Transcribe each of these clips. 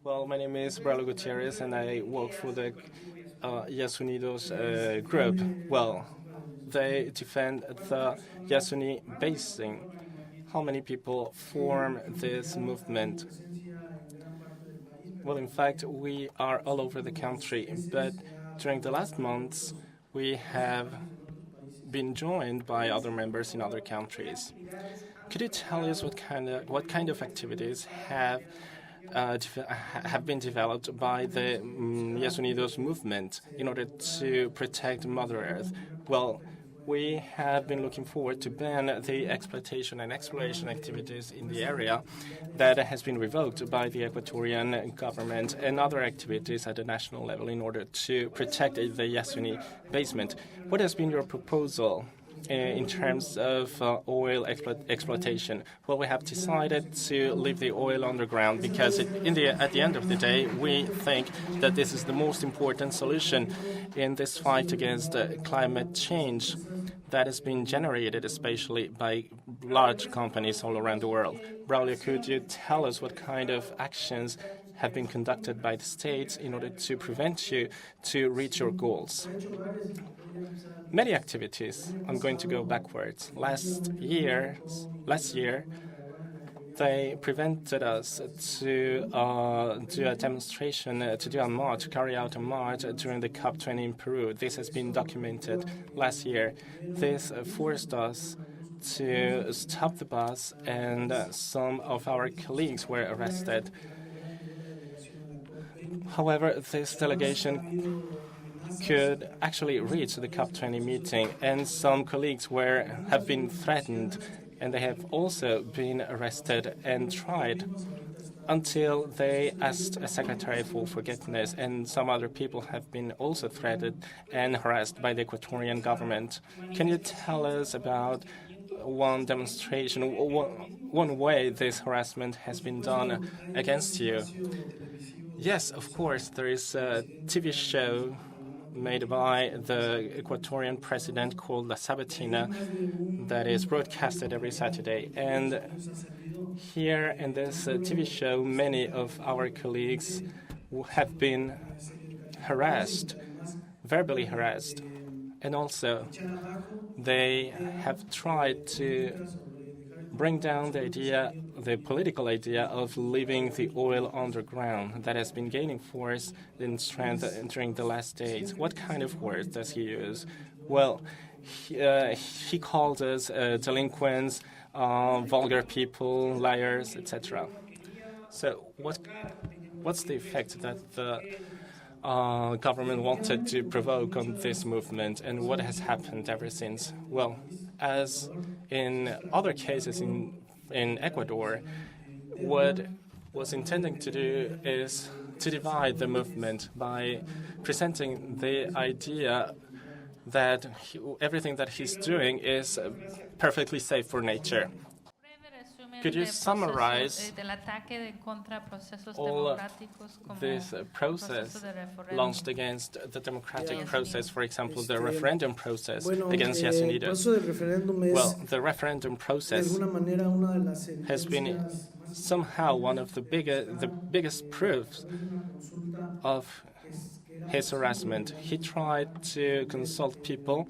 Well, my name is Braulio Gutierrez, and I work for the Yasunidos group. Well, they defend the Yasuni Basin. How many people form this movement? Well, in fact, we are all over the country, but during the last months, we have been joined by other members in other countries. Could you tell us what kind of activities have been developed by the Yasunidos movement in order to protect Mother Earth? Well, we have been looking forward to ban the exploitation and exploration activities in the area that has been revoked by the Ecuadorian government and other activities at the national level in order to protect the Yasuni basement. What has been your proposal in terms of oil exploitation? Well, we have decided to leave the oil underground because at the end of the day, we think that this is the most important solution in this fight against climate change that has been generated especially by large companies all around the world. Braulio, could you tell us what kind of actions have been conducted by the states in order to prevent you to reach your goals? Many activities. I'm going to go backwards. Last year, they prevented us to do a demonstration, to carry out a march during the COP20 in Peru. This has been documented last year. This forced us to stop the bus, and some of our colleagues were arrested. However, this delegation could actually reach the COP20 meeting, and some colleagues have been threatened, and they have also been arrested and tried until they asked a secretary for forgiveness, and some other people have been also threatened and harassed by the Ecuadorian government. Can you tell us about one demonstration, one way this harassment has been done against you? Yes, of course, there is a TV show made by the Ecuadorian president called La Sabatina that is broadcasted every Saturday. And here in this TV show, many of our colleagues have been harassed, verbally harassed, and also they have tried to bring down the political idea of leaving the oil underground that has been gaining force in strength during the last days. What kind of words does he use? Well, he called us delinquents, vulgar people, liars, etc. So what's the effect that the government wanted to provoke on this movement, and what has happened ever since? Well, as in other cases in Ecuador, what was intending to do is to divide the movement by presenting the idea that everything that he's doing is perfectly safe for nature. Could you summarize all this process launched against the democratic process, for example, the referendum process against Yasunidos? Well, the referendum process has been somehow one of the biggest proofs of his harassment. He tried to consult people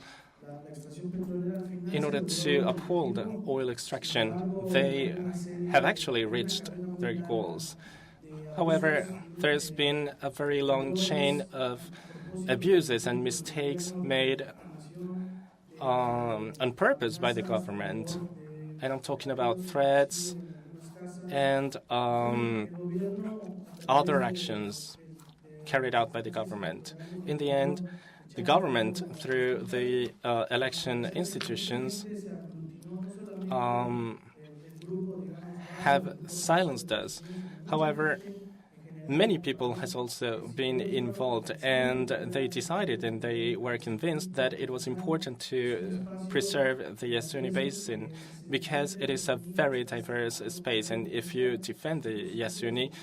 in order to uphold oil extraction. They have actually reached their goals. However, there's been a very long chain of abuses and mistakes made on purpose by the government. And I'm talking about threats and other actions carried out by the government. In the end, the government, through the election institutions, have silenced us. However, many people has also been involved, and they decided and they were convinced that it was important to preserve the Yasuni Basin because it is a very diverse space, and if you defend the Yasuni,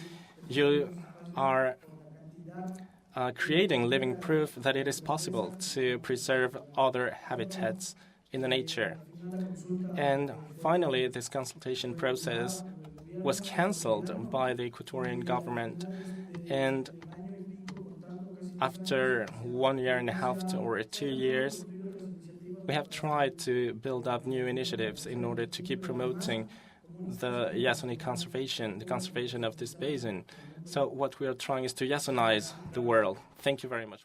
you are creating living proof that it is possible to preserve other habitats in the nature. And finally, this consultation process was cancelled by the Ecuadorian government. And after 1 year and a half or 2 years, we have tried to build up new initiatives in order to keep promoting the Yasuni conservation, the conservation of this basin. So what we are trying is to Yasunize the world. Thank you very much.